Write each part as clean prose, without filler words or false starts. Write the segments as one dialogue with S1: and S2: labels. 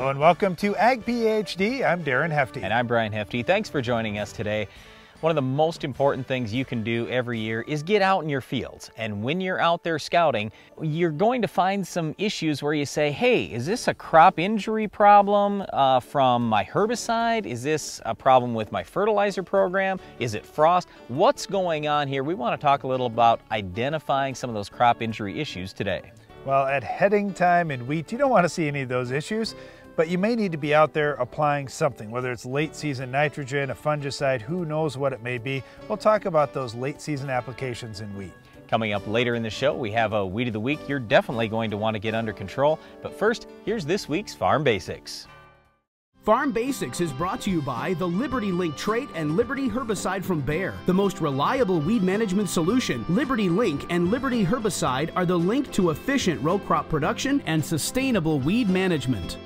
S1: Hello and welcome to Ag PhD. I'm Darren Hefty.
S2: And I'm Brian Hefty. Thanks for joining us today. One of the most important things you can do every year is get out in your fields. And when you're out there scouting, you're going to find some issues where you say, hey, is this a crop injury problem from my herbicide? Is this a problem with my fertilizer program? Is it frost? What's going on here? We want to talk a little about identifying some of those crop injury issues today.
S1: Well, at heading time in wheat, you don't want to see any of those issues, but you may need to be out there applying something, whether it's late season nitrogen, a fungicide, who knows what it may be. We'll talk about those late season applications in wheat.
S2: Coming up later in the show, we have a Weed of the Week you're definitely going to want to get under control. But first, here's this week's Farm Basics.
S3: Farm Basics is brought to you by the Liberty Link trait and Liberty herbicide from Bayer. The most reliable weed management solution, Liberty Link and Liberty herbicide are the link to efficient row crop production and sustainable weed management.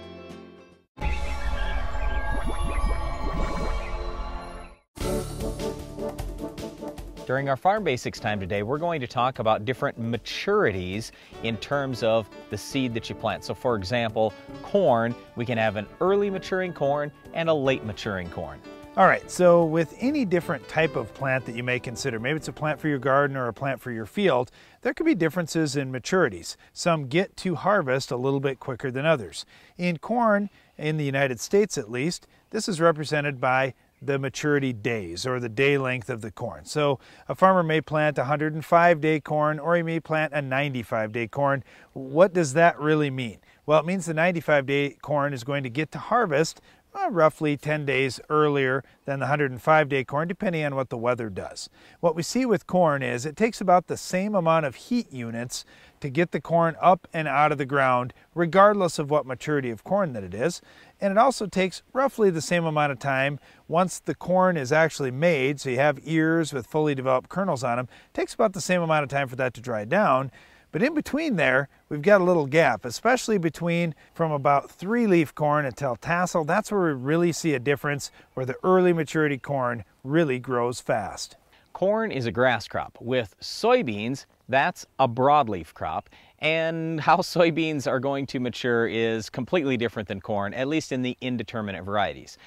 S2: During our Farm Basics time today, we're going to talk about different maturities in terms of the seed that you plant. So for example, corn, we can have an early maturing corn and a late maturing corn.
S1: All right, so with any different type of plant that you may consider, maybe it's a plant for your garden or a plant for your field, there could be differences in maturities. Some get to harvest a little bit quicker than others. In corn, in the United States at least, this is represented by the maturity days or the day length of the corn. So a farmer may plant a 105-day corn or he may plant a 95-day corn. What does that really mean? Well, it means the 95-day corn is going to get to harvest roughly 10 days earlier than the 105-day corn, depending on what the weather does. What we see with corn is it takes about the same amount of heat units to get the corn up and out of the ground, regardless of what maturity of corn that it is. And it also takes roughly the same amount of time once the corn is actually made, so you have ears with fully developed kernels on them. It takes about the same amount of time for that to dry down. But in between there, we've got a little gap, especially between from about 3-leaf corn until tassel. That's where we really see a difference, where the early maturity corn really grows fast.
S2: Corn is a grass crop. With soybeans, that's a broadleaf crop. And how soybeans are going to mature is completely different than corn, at least in the indeterminate varieties.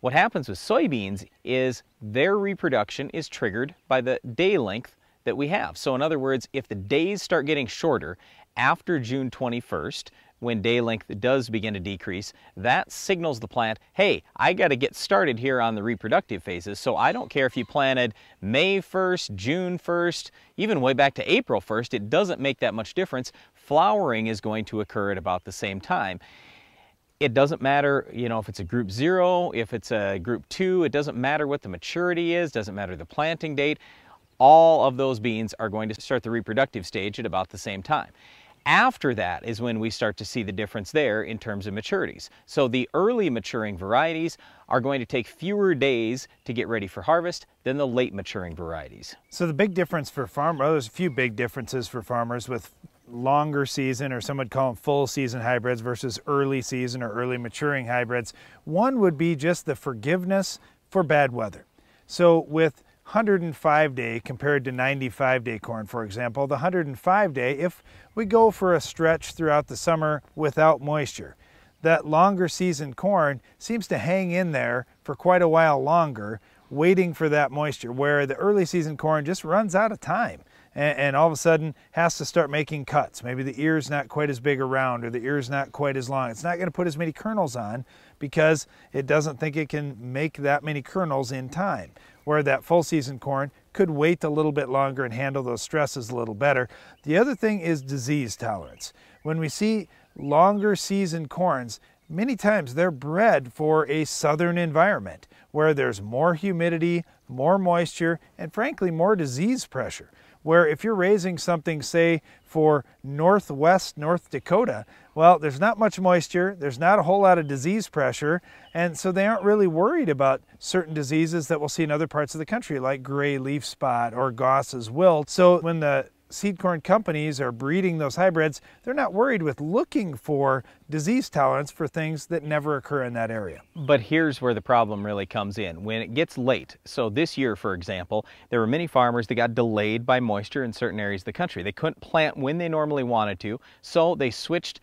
S2: What happens with soybeans is their reproduction is triggered by the day length that we have. So in other words, if the days start getting shorter after June 21st, when day length does begin to decrease, that signals the plant, hey, I got to get started here on the reproductive phases. So I don't care if you planted May 1st, June 1st, even way back to April 1st, it doesn't make that much difference. Flowering is going to occur at about the same time. It doesn't matter, you know, if it's a group 0, if it's a group 2, it doesn't matter what the maturity is, doesn't matter the planting date. All of those beans are going to start the reproductive stage at about the same time. After that is when we start to see the difference there in terms of maturities. So the early maturing varieties are going to take fewer days to get ready for harvest than the late maturing varieties.
S1: So the big difference for farmers, well, there's a few big differences for farmers with longer season, or some would call them full season hybrids, versus early season or early maturing hybrids. One would be just the forgiveness for bad weather. So with 105-day compared to 95-day corn, for example, the 105-day, if we go for a stretch throughout the summer without moisture, that longer season corn seems to hang in there for quite a while longer, waiting for that moisture, where the early season corn just runs out of time and all of a sudden has to start making cuts. Maybe the ear's not quite as big around, or the ear's not quite as long. It's not going to put as many kernels on because it doesn't think it can make that many kernels in time, where that full season corn could wait a little bit longer and handle those stresses a little better. The other thing is disease tolerance. When we see longer season corns, many times they're bred for a southern environment where there's more humidity, more moisture, and frankly more disease pressure. Where if you're raising something, say, for northwest North Dakota, well, there's not much moisture, there's not a whole lot of disease pressure, and so they aren't really worried about certain diseases that we'll see in other parts of the country, like gray leaf spot or Goss's wilt. So when the seed corn companies are breeding those hybrids, they're not worried with looking for disease tolerance for things that never occur in that area.
S2: But here's where the problem really comes in. When it gets late, so this year, for example, there were many farmers that got delayed by moisture in certain areas of the country. They couldn't plant when they normally wanted to, so they switched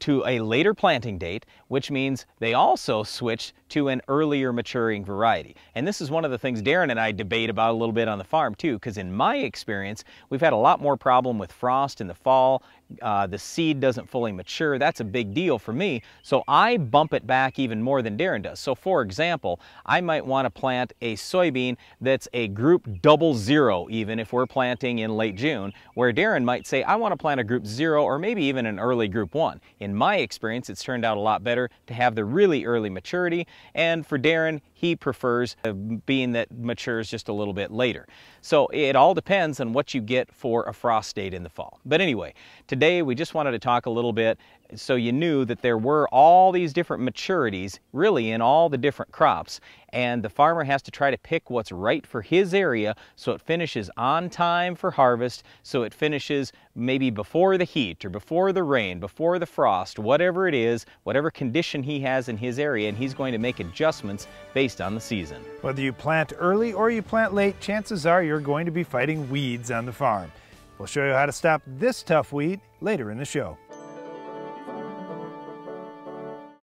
S2: to a later planting date, which means they also switched to an earlier maturing variety. And this is one of the things Darren and I debate about a little bit on the farm too, because in my experience, we've had a lot more problem with frost in the fall. The seed doesn't fully mature. That's a big deal for me. So I bump it back even more than Darren does. So for example, I might want to plant a soybean that's a group 00 even if we're planting in late June, where Darren might say, I want to plant a group 0 or maybe even an early group 1. In my experience, it's turned out a lot better to have the really early maturity. And for Darren, he prefers a bean that matures just a little bit later. So it all depends on what you get for a frost date in the fall. But anyway, today we just wanted to talk a little bit so you knew that there were all these different maturities really in all the different crops, and the farmer has to try to pick what's right for his area so it finishes on time for harvest, so it finishes maybe before the heat or before the rain, before the frost, whatever it is, whatever condition he has in his area, and he's going to make adjustments based on the season.
S1: Whether you plant early or you plant late, chances are you're going to be fighting weeds on the farm. We'll show you how to stop this tough weed later in the show.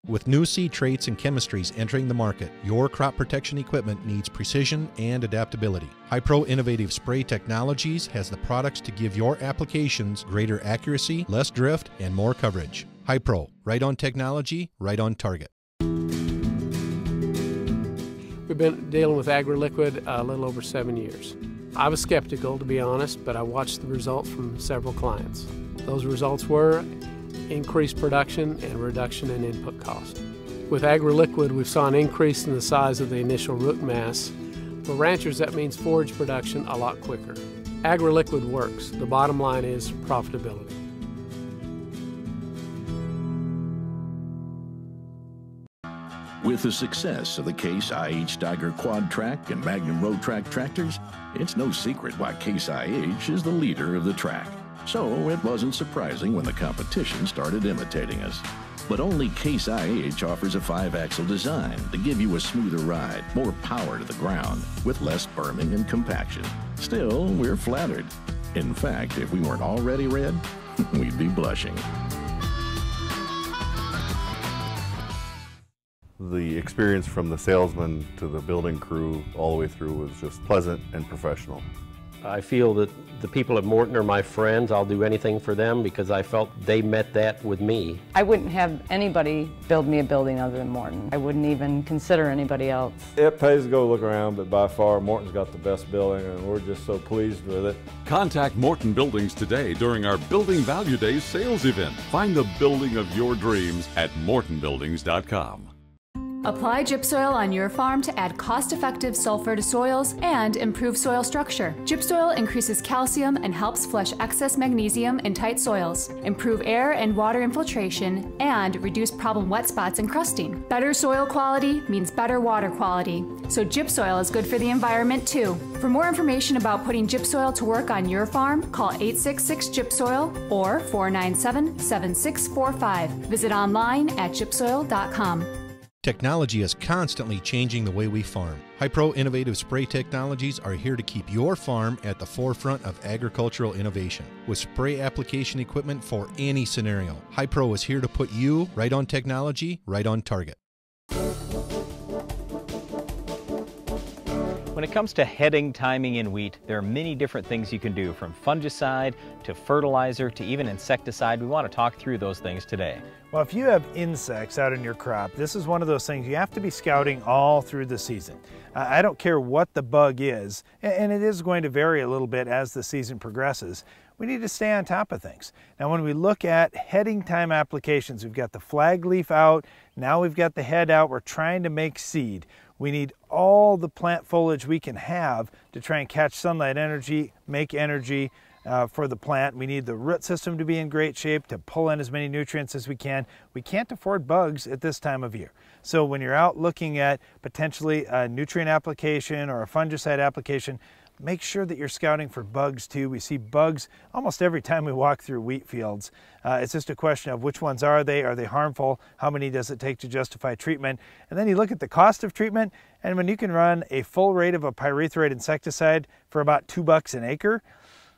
S4: With new seed traits and chemistries entering the market, your crop protection equipment needs precision and adaptability. Hypro Innovative Spray Technologies has the products to give your applications greater accuracy, less drift, and more coverage. Hypro, right on technology, right on target.
S5: We've been dealing with AgriLiquid a little over 7 years. I was skeptical, to be honest, but I watched the results from several clients. Those results were increased production and reduction in input cost. With AgriLiquid, we saw an increase in the size of the initial root mass. For ranchers, that means forage production a lot quicker. AgriLiquid works. The bottom line is profitability.
S6: With the success of the Case IH Steiger Quad Track and Magnum Road Track tractors, it's no secret why Case IH is the leader of the track. So it wasn't surprising when the competition started imitating us. But only Case IH offers a 5-axle design to give you a smoother ride, more power to the ground, with less berming and compaction. Still, we're flattered. In fact, if we weren't already red, we'd be blushing.
S7: The experience from the salesman to the building crew all the way through was just pleasant and professional.
S8: I feel that the people at Morton are my friends. I'll do anything for them because I felt they met that with me.
S9: I wouldn't have anybody build me a building other than Morton. I wouldn't even consider anybody else.
S10: It pays to go look around, but by far Morton's got the best building and we're just so pleased with it.
S11: Contact Morton Buildings today during our Building Value Days sales event. Find the building of your dreams at mortonbuildings.com.
S12: Apply Gypsoil on your farm to add cost-effective sulfur to soils and improve soil structure. Gypsoil increases calcium and helps flush excess magnesium in tight soils, improve air and water infiltration, and reduce problem wet spots and crusting. Better soil quality means better water quality, so Gypsoil is good for the environment too. For more information about putting Gypsoil to work on your farm, call 866-GYPSOIL or 497-7645. Visit online at gypsoil.com.
S4: Technology is constantly changing the way we farm. Hypro Innovative Spray Technologies are here to keep your farm at the forefront of agricultural innovation. With spray application equipment for any scenario, Hypro is here to put you right on technology, right on target.
S2: When it comes to heading, timing in wheat, there are many different things you can do, from fungicide to fertilizer to even insecticide. We want to talk through those things today.
S1: Well, if you have insects out in your crop, this is one of those things you have to be scouting all through the season. I don't care what the bug is, and it is going to vary a little bit as the season progresses. We need to stay on top of things. Now, when we look at heading time applications, we've got the flag leaf out, now we've got the head out, we're trying to make seed. We need all the plant foliage we can have to try and catch sunlight energy, make energy for the plant. We need the root system to be in great shape to pull in as many nutrients as we can. We can't afford bugs at this time of year. So when you're out looking at potentially a nutrient application or a fungicide application, make sure that you're scouting for bugs too. We see bugs almost every time we walk through wheat fields. It's just a question of which ones are they harmful, how many does it take to justify treatment, and then you look at the cost of treatment, and when you can run a full rate of a pyrethroid insecticide for about $2 an acre,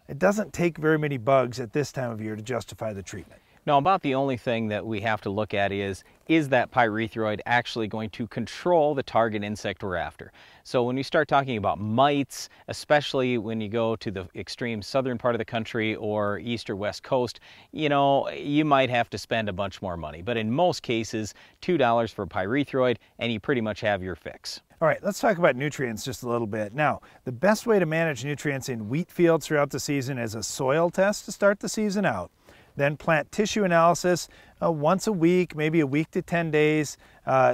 S1: it doesn't take very many bugs at this time of year to justify the treatment.
S2: No, about the only thing that we have to look at is that pyrethroid actually going to control the target insect we're after? So when we start talking about mites, especially when you go to the extreme southern part of the country or east or west coast, you know, you might have to spend a bunch more money. But in most cases, $2 for pyrethroid and you pretty much have your fix.
S1: All right, let's talk about nutrients just a little bit. Now, the best way to manage nutrients in wheat fields throughout the season is a soil test to start the season out. Then plant tissue analysis once a week, maybe a week to 10 days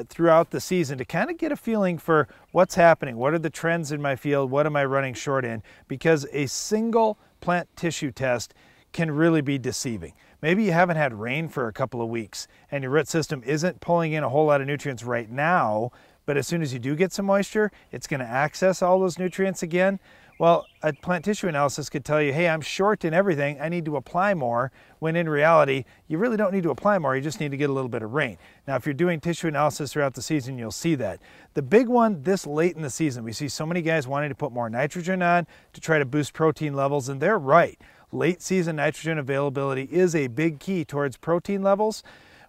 S1: throughout the season to kind of get a feeling for what's happening. What are the trends in my field? What am I running short in? Because a single plant tissue test can really be deceiving. Maybe you haven't had rain for a couple of weeks and your root system isn't pulling in a whole lot of nutrients right now, but as soon as you do get some moisture, it's going to access all those nutrients again. Well, a plant tissue analysis could tell you, hey, I'm short in everything, I need to apply more, when in reality, you really don't need to apply more, you just need to get a little bit of rain. Now, if you're doing tissue analysis throughout the season, you'll see that. The big one this late in the season, we see so many guys wanting to put more nitrogen on to try to boost protein levels, and they're right. Late season nitrogen availability is a big key towards protein levels.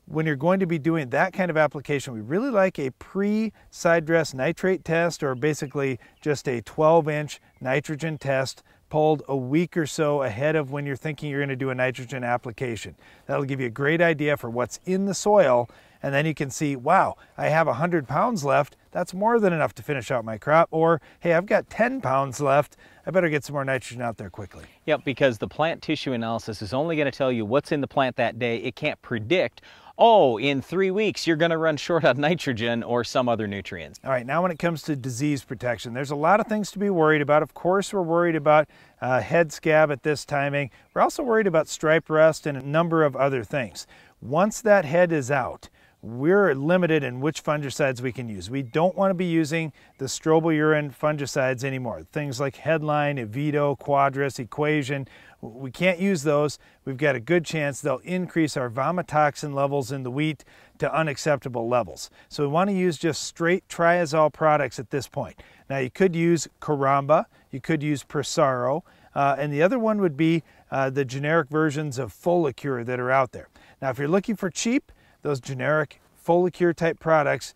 S1: When you're going to be doing that kind of application, we really like a pre-side dress nitrate test, or basically just a 12-inch nitrogen test pulled a week or so ahead of when you're thinking you're going to do a nitrogen application. That'll give you a great idea for what's in the soil, and then you can see, wow, I have 100 pounds left. That's more than enough to finish out my crop. Or, hey, I've got 10 pounds left. I better get some more nitrogen out there quickly.
S2: Yep, because the plant tissue analysis is only going to tell you what's in the plant that day. It can't predict, oh, in 3 weeks you're going to run short on nitrogen or some other nutrients.
S1: All right, now when it comes to disease protection, there's a lot of things to be worried about. Of course, we're worried about head scab at this timing. We're also worried about stripe rust and a number of other things. Once that head is out, we're limited in which fungicides we can use. We don't want to be using the strobilurin fungicides anymore. Things like Headline, Evito, Quadris, Equation. We can't use those. We've got a good chance they'll increase our vomitoxin levels in the wheat to unacceptable levels. So we want to use just straight triazole products at this point. Now you could use Caramba, you could use Prosaro, and the other one would be the generic versions of Folicure that are out there. Now if you're looking for cheap, those generic Folicure type products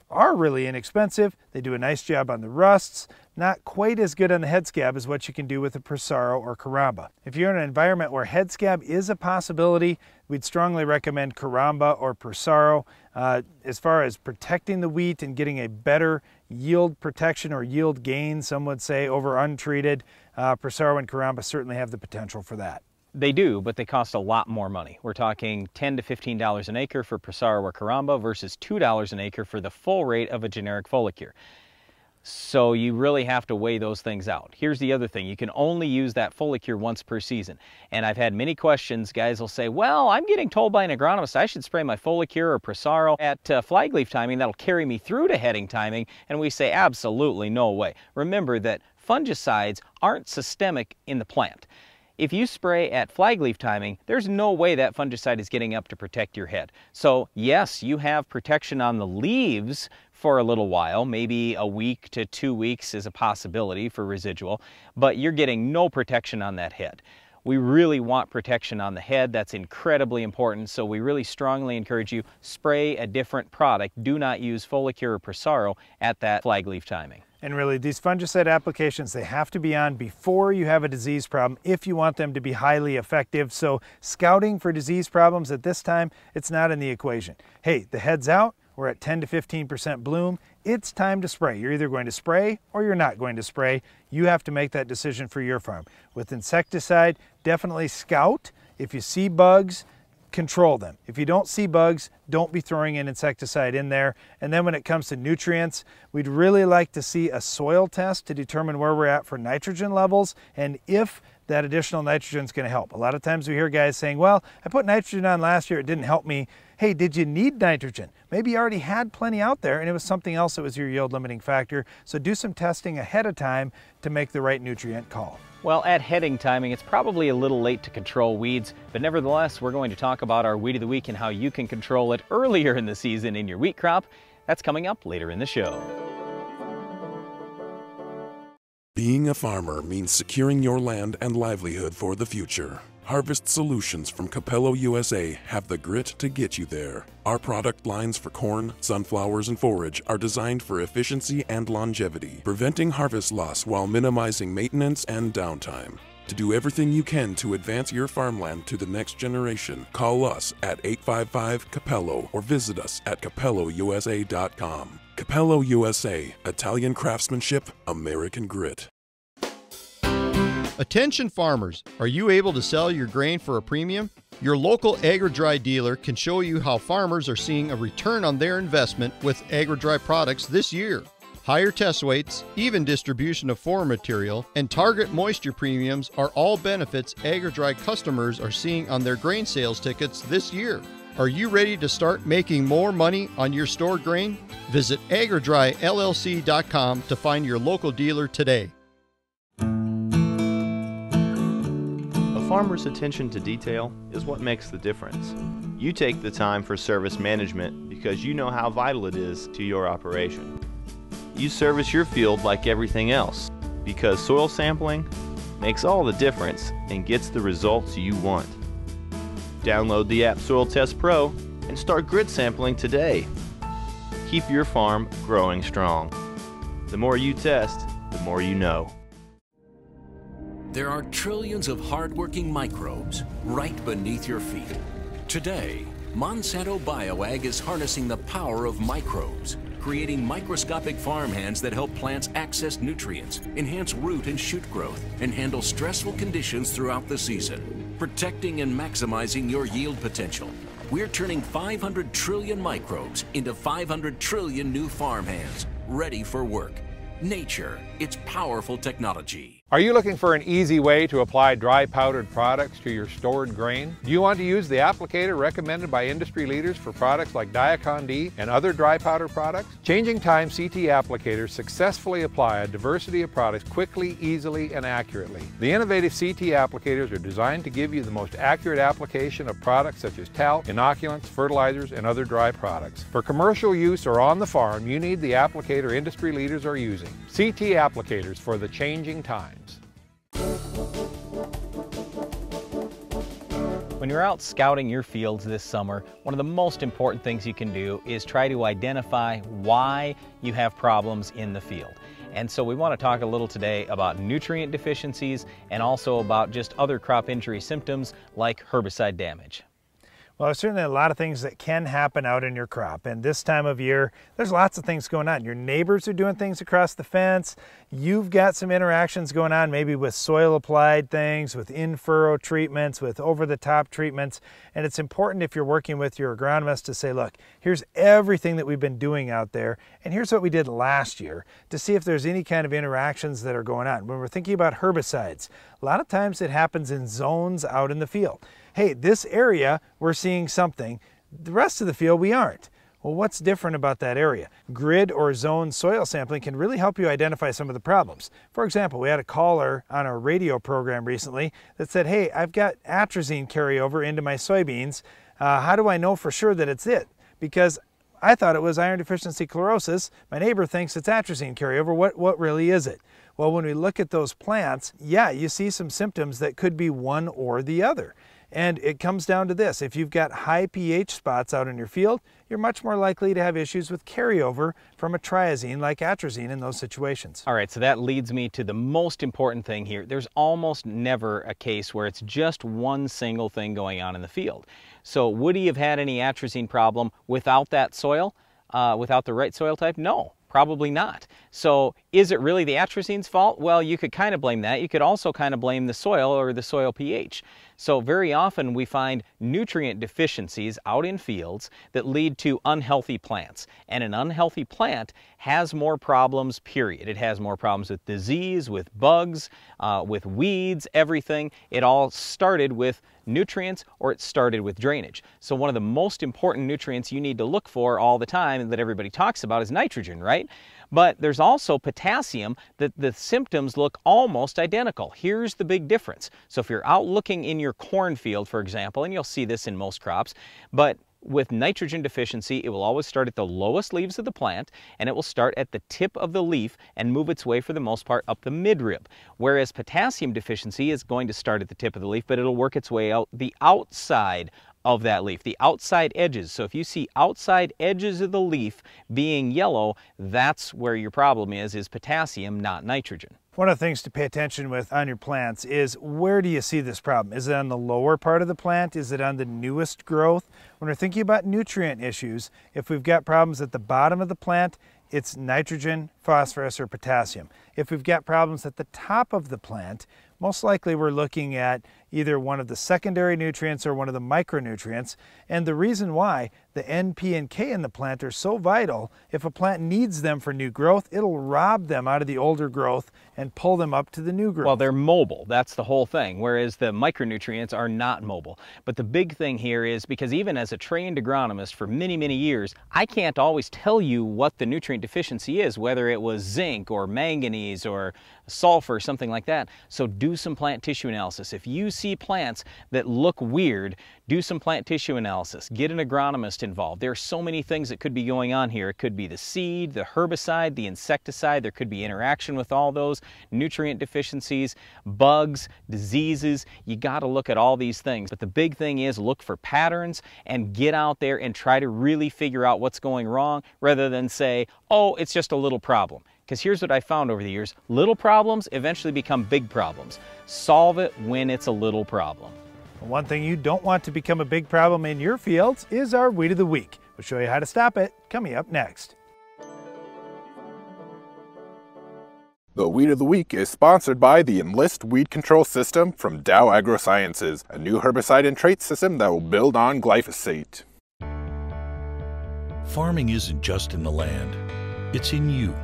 S1: are really inexpensive. They do a nice job on the rusts, not quite as good on the head scab as what you can do with a Prosaro or Caramba. If you're in an environment where head scab is a possibility, we'd strongly recommend Caramba or Prosaro. As far as protecting the wheat and getting a better yield protection or yield gain, some would say, over untreated, Prosaro and Caramba certainly have the potential for that.
S2: They do, but they cost a lot more money. We're talking $10 to $15 an acre for Prosaro or Caramba versus $2 an acre for the full rate of a generic Folicure. So you really have to weigh those things out. Here's the other thing. You can only use that Folicure once per season. And I've had many questions. Guys will say, well, I'm getting told by an agronomist I should spray my Folicure or Prosaro at flag leaf timing. That'll carry me through to heading timing. And we say, absolutely no way. Remember that fungicides aren't systemic in the plant. If you spray at flag leaf timing, there's no way that fungicide is getting up to protect your head. So yes, you have protection on the leaves for a little while, maybe a week to 2 weeks is a possibility for residual, but you're getting no protection on that head. We really want protection on the head. That's incredibly important. So we really strongly encourage you, spray a different product. Do not use Folicure or Prosaro at that flag leaf timing.
S1: And really, these fungicide applications, they have to be on before you have a disease problem if you want them to be highly effective. So scouting for disease problems at this time, it's not in the equation. Hey, the head's out, we're at 10 to 15% bloom, it's time to spray. You're either going to spray or you're not going to spray. You have to make that decision for your farm. With insecticide, definitely scout. If you see bugs, control them. If you don't see bugs, don't be throwing an insecticide in there. And then when it comes to nutrients, we'd really like to see a soil test to determine where we're at for nitrogen levels and if that additional nitrogen is going to help. A lot of times we hear guys saying, well, I put nitrogen on last year, it didn't help me. Hey, did you need nitrogen? Maybe you already had plenty out there and it was something else that was your yield limiting factor. So do some testing ahead of time to make the right nutrient call.
S2: Well, at heading timing, it's probably a little late to control weeds, but nevertheless, we're going to talk about our Weed of the Week and how you can control it earlier in the season in your wheat crop. That's coming up later in the show.
S13: Being a farmer means securing your land and livelihood for the future. Harvest solutions from Capello USA have the grit to get you there. Our product lines for corn, sunflowers, and forage are designed for efficiency and longevity, preventing harvest loss while minimizing maintenance and downtime. To do everything you can to advance your farmland to the next generation, call us at 855-CAPELLO or visit us at capellousa.com. Capello USA, Italian craftsmanship, American grit.
S14: Attention farmers, are you able to sell your grain for a premium? Your local Agri-Dry dealer can show you how farmers are seeing a return on their investment with Agri-Dry products this year. Higher test weights, even distribution of forage material, and target moisture premiums are all benefits Agri-Dry customers are seeing on their grain sales tickets this year. Are you ready to start making more money on your stored grain? Visit agridryllc.com to find your local dealer today.
S15: A farmer's attention to detail is what makes the difference. You take the time for service management because you know how vital it is to your operation. You service your field like everything else because soil sampling makes all the difference and gets the results you want. Download the app Soil Test Pro and start grid sampling today. Keep your farm growing strong. The more you test, the more you know.
S16: There are trillions of hardworking microbes right beneath your feet. Today, Monsanto BioAg is harnessing the power of microbes, creating microscopic farmhands that help plants access nutrients, enhance root and shoot growth, and handle stressful conditions throughout the season, protecting and maximizing your yield potential. We're turning 500 trillion microbes into 500 trillion new farmhands, ready for work. Nature, it's powerful technology.
S17: Are you looking for an easy way to apply dry powdered products to your stored grain? Do you want to use the applicator recommended by industry leaders for products like Diacon D and other dry powder products? Changing Time CT applicators successfully apply a diversity of products quickly, easily, and accurately. The innovative CT applicators are designed to give you the most accurate application of products such as talc, inoculants, fertilizers, and other dry products. For commercial use or on the farm, you need the applicator industry leaders are using. CT applicators for the changing times.
S2: When you're out scouting your fields this summer, one of the most important things you can do is try to identify why you have problems in the field. And so we want to talk a little today about nutrient deficiencies and also about just other crop injury symptoms like herbicide damage.
S1: Well, there's certainly a lot of things that can happen out in your crop. And this time of year, there's lots of things going on. Your neighbors are doing things across the fence. You've got some interactions going on, maybe with soil applied things, with in-furrow treatments, with over-the-top treatments. And it's important if you're working with your agronomist to say, look, here's everything that we've been doing out there, and here's what we did last year to see if there's any kind of interactions that are going on. When we're thinking about herbicides, a lot of times it happens in zones out in the field. Hey, this area, we're seeing something. The rest of the field, we aren't. Well, what's different about that area? Grid or zone soil sampling can really help you identify some of the problems. For example, we had a caller on our radio program recently that said, hey, I've got atrazine carryover into my soybeans. How do I know for sure that it's it? Because I thought it was iron deficiency chlorosis. My neighbor thinks it's atrazine carryover. What really is it? Well, when we look at those plants, yeah, you see some symptoms that could be one or the other. And it comes down to this. If you've got high pH spots out in your field, you're much more likely to have issues with carryover from a triazine like atrazine in those situations.
S2: All right, so that leads me to the most important thing here. There's almost never a case where it's just one single thing going on in the field. So would he have had any atrazine problem without that soil, without the right soil type? No. Probably not. So is it really the atrazine's fault? Well, you could kind of blame that. You could also kind of blame the soil or the soil pH. So very often we find nutrient deficiencies out in fields that lead to unhealthy plants. And an unhealthy plant has more problems, period. It has more problems with disease, with bugs, with weeds, everything. It all started with nutrients or it started with drainage. So one of the most important nutrients you need to look for all the time and that everybody talks about is nitrogen, right? But there's also potassium that the symptoms look almost identical. Here's the big difference. So if you're out looking in your cornfield, for example, and you'll see this in most crops, but with nitrogen deficiency, it will always start at the lowest leaves of the plant, and it will start at the tip of the leaf and move its way for the most part up the midrib. Whereas potassium deficiency is going to start at the tip of the leaf, but it'll work its way out the outside of that leaf, the outside edges. So if you see outside edges of the leaf being yellow, that's where your problem is potassium, not nitrogen.
S1: One of the things to pay attention with on your plants is, where do you see this problem? Is it on the lower part of the plant? Is it on the newest growth? When we're thinking about nutrient issues, if we've got problems at the bottom of the plant, it's nitrogen, phosphorus, or potassium. If we've got problems at the top of the plant, most likely we're looking at either one of the secondary nutrients or one of the micronutrients. And the reason why the N, P, and K in the plant are so vital, if a plant needs them for new growth, it'll rob them out of the older growth and pull them up to the new growth.
S2: Well, they're mobile. That's the whole thing, whereas the micronutrients are not mobile. But the big thing here is, because even as a trained agronomist for many, many years, I can't always tell you what the nutrient deficiency is, whether it was zinc or manganese or sulfur, something like that. So do some plant tissue analysis. If you see plants that look weird, do some plant tissue analysis. Get an agronomist involved. There are so many things that could be going on here. It could be the seed, the herbicide, the insecticide. There could be interaction with all those, nutrient deficiencies, bugs, diseases. You got to look at all these things. But the big thing is, look for patterns and get out there and try to really figure out what's going wrong, rather than say, oh, it's just a little problem. Because here's what I found over the years: little problems eventually become big problems. Solve it when it's a little problem.
S1: One thing you don't want to become a big problem in your fields is our Weed of the Week. We'll show you how to stop it coming up next.
S18: The Weed of the Week is sponsored by the Enlist Weed Control System from Dow AgroSciences, a new herbicide and trait system that will build on glyphosate.
S19: Farming isn't just in the land, it's in you.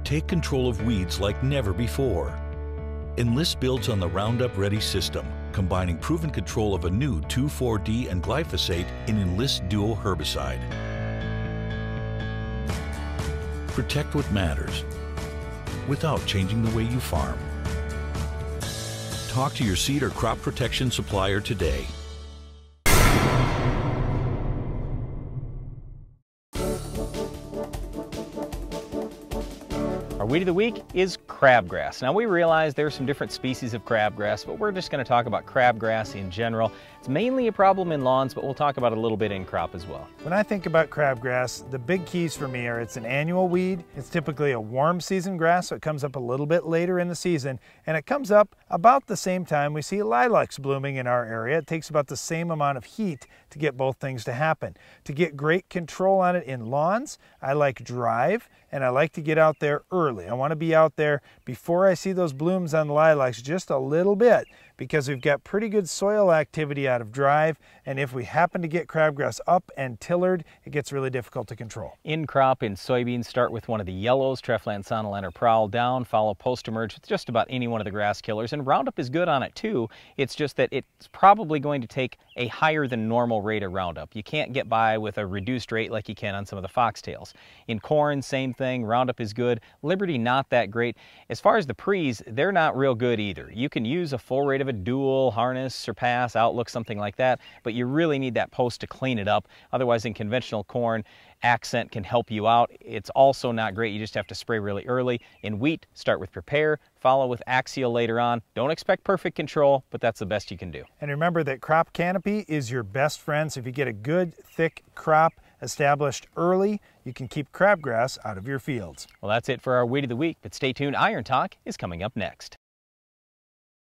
S19: Take control of weeds like never before. Enlist builds on the Roundup Ready system, combining proven control of a new 2,4-D and glyphosate in Enlist Duo herbicide. Protect what matters without changing the way you farm. Talk to your seed or crop protection supplier today.
S2: Our weed of the week is crabgrass. Now, we realize there are some different species of crabgrass, but we're just going to talk about crabgrass in general. It's mainly a problem in lawns, but we'll talk about it a little bit in crop as well.
S1: When I think about crabgrass, the big keys for me are it's an annual weed. It's typically a warm season grass, so it comes up a little bit later in the season, and it comes up about the same time we see lilacs blooming in our area. It takes about the same amount of heat to get both things to happen. To get great control on it in lawns, I like drive, and I like to get out there early. I want to be out there before I see those blooms on the lilacs just a little bit, because we've got pretty good soil activity out of drive, and if we happen to get crabgrass up and tillered, it gets really difficult to control.
S2: In crop, in soybeans, start with one of the yellows, Treflan, Sonalan, or Prowl down, follow post-emerge with just about any one of the grass killers, and Roundup is good on it too. It's just that it's probably going to take a higher than normal rate of Roundup. You can't get by with a reduced rate like you can on some of the foxtails. In corn, same thing, Roundup is good. Liberty, not that great. As far as the pre's, they're not real good either. You can use a full rate of a dual, harness, surpass, outlook, something like that, but you really need that post to clean it up. Otherwise, in conventional corn, Accent can help you out. It's also not great. You just have to spray really early. In wheat, start with Prepare, follow with Axial later on. Don't expect perfect control, but that's the best you can do.
S1: And remember that crop canopy is your best friend, so if you get a good, thick crop established early, you can keep crabgrass out of your fields.
S2: Well, that's it for our Weed of the Week, but stay tuned. Iron Talk is coming up next.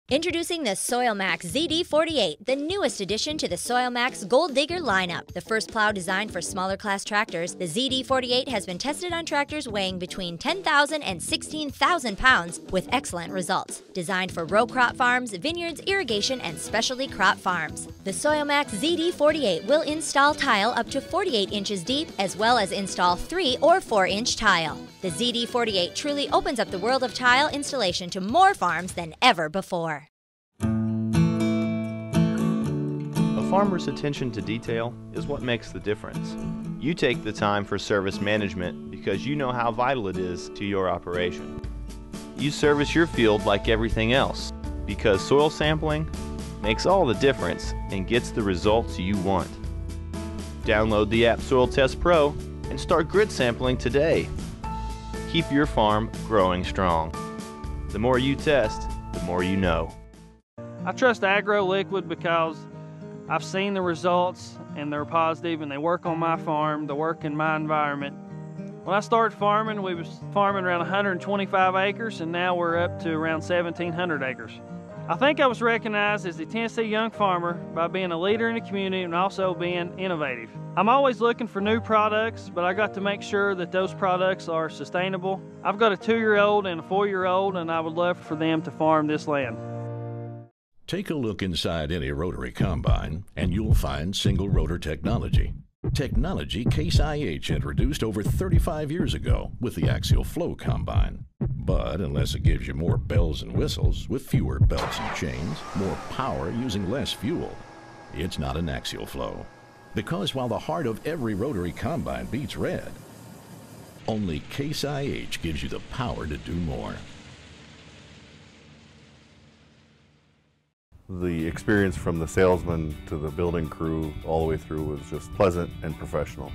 S20: Introducing the SoilMax ZD48, the newest addition to the SoilMax Gold Digger lineup. The first plow designed for smaller class tractors, the ZD48 has been tested on tractors weighing between 10,000 and 16,000 pounds with excellent results. Designed for row crop farms, vineyards, irrigation, and specialty crop farms. The SoilMax ZD48 will install tile up to 48 inches deep, as well as install 3 or 4-inch tile. The ZD48 truly opens up the world of tile installation to more farms than ever before.
S15: A farmer's attention to detail is what makes the difference. You take the time for service management because you know how vital it is to your operation. You service your field like everything else because soil sampling makes all the difference and gets the results you want. Download the app Soil Test Pro and start grit sampling today. Keep your farm growing strong. The more you test, the more you know.
S21: I trust AgroLiquid because I've seen the results and they're positive and they work on my farm, they work in my environment. When I started farming, we was farming around 125 acres and now we're up to around 1,700 acres. I think I was recognized as the Tennessee Young Farmer by being a leader in the community and also being innovative. I'm always looking for new products, but I got to make sure that those products are sustainable. I've got a 2-year-old and a 4-year-old and I would love for them to farm this land.
S11: Take a look inside any rotary combine and you'll find single rotor technology. Technology Case IH introduced over 35 years ago with the axial flow combine. But unless it gives you more bells and whistles with fewer belts and chains, more power using less fuel, it's not an axial flow. Because while the heart of every rotary combine beats red, only Case IH gives you the power to do more.
S7: The experience from the salesman to the building crew all the way through was just pleasant and professional.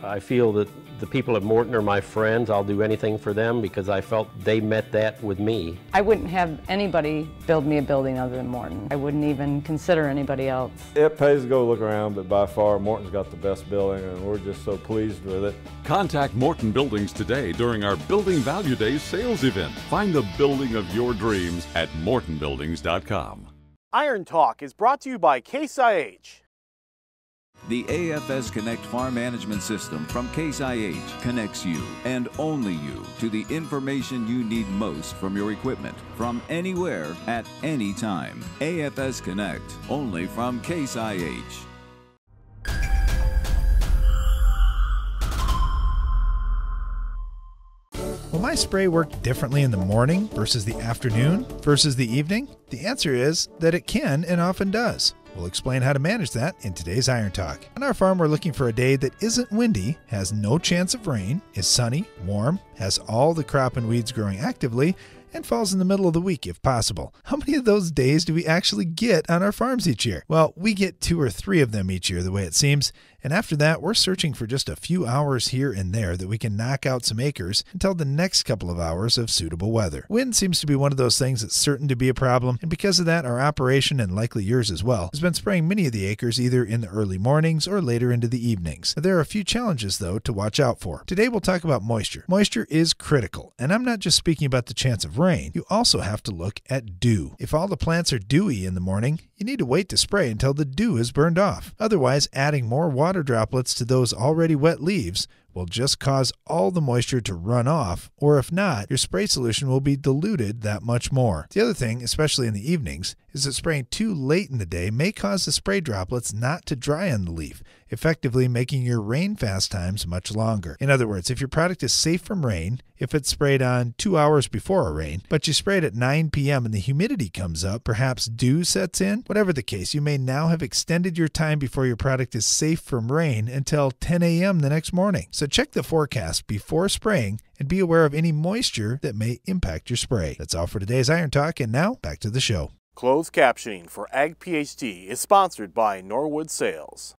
S8: I feel that the people at Morton are my friends. I'll do anything for them because I felt they met that with me.
S9: I wouldn't have anybody build me a building other than Morton. I wouldn't even consider anybody else.
S10: It pays to go look around, but by far Morton's got the best building and we're just so pleased with it.
S11: Contact Morton Buildings today during our Building Value Days sales event. Find the building of your dreams at mortonbuildings.com.
S22: Iron Talk is brought to you by Case IH.
S23: The AFS Connect Farm Management System from Case IH connects you, and only you, to the information you need most from your equipment, from anywhere, at any time. AFS Connect, only from Case IH.
S1: Will my spray work differently in the morning versus the afternoon versus the evening? The answer is that it can and often does. We'll explain how to manage that in today's Iron Talk. On our farm, we're looking for a day that isn't windy, has no chance of rain, is sunny, warm, has all the crop and weeds growing actively, and falls in the middle of the week if possible. How many of those days do we actually get on our farms each year? Well, we get 2 or 3 of them each year the way it seems, and after that we're searching for just a few hours here and there that we can knock out some acres until the next couple of hours of suitable weather. Wind seems to be one of those things that's certain to be a problem, and because of that our operation, and likely yours as well, has been spraying many of the acres either in the early mornings or later into the evenings. There are a few challenges though to watch out for. Today we'll talk about moisture. Moisture is critical, and I'm not just speaking about the chance of rain. You also have to look at dew. If all the plants are dewy in the morning, you need to wait to spray until the dew is burned off. Otherwise, adding more water droplets to those already wet leaves will just cause all the moisture to run off, or if not, your spray solution will be diluted that much more. The other thing, especially in the evenings, is that spraying too late in the day may cause the spray droplets not to dry on the leaf, effectively making your rain fast times much longer. In other words, if your product is safe from rain, if it's sprayed on 2 hours before a rain, but you sprayed at 9 p.m. and the humidity comes up, perhaps dew sets in, whatever the case, you may now have extended your time before your product is safe from rain until 10 a.m. the next morning. So check the forecast before spraying and be aware of any moisture that may impact your spray. That's all for today's Iron Talk, and now back to the show.
S22: Closed captioning for Ag PhD is sponsored by Norwood Sales.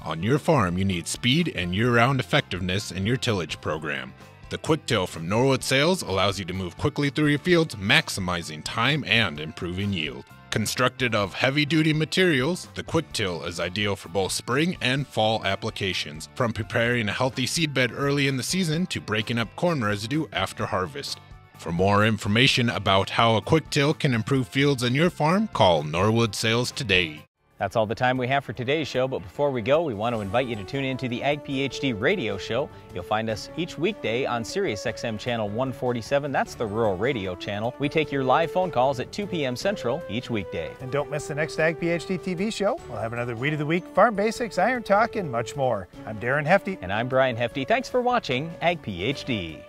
S18: On your farm, you need speed and year-round effectiveness in your tillage program. The Quick Till from Norwood Sales allows you to move quickly through your fields, maximizing time and improving yield. Constructed of heavy-duty materials, the Quick Till is ideal for both spring and fall applications, from preparing a healthy seedbed early in the season to breaking up corn residue after harvest. For more information about how a Quick Till can improve fields on your farm, call Norwood Sales today.
S2: That's all the time we have for today's show, but before we go, we want to invite you to tune in to the Ag PhD radio show. You'll find us each weekday on Sirius XM channel 147. That's the rural radio channel. We take your live phone calls at 2 p.m. Central each weekday.
S1: And don't miss the next Ag PhD TV show. We'll have another Weed of the Week, Farm Basics, Iron Talk, and much more. I'm Darren Hefty.
S2: And I'm Brian Hefty. Thanks for watching Ag PhD.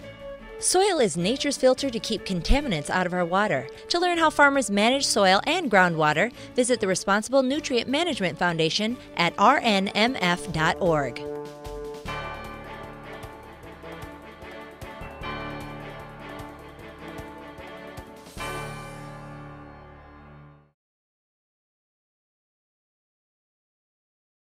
S20: Soil is nature's filter to keep contaminants out of our water. To learn how farmers manage soil and groundwater, visit the Responsible Nutrient Management Foundation at rnmf.org.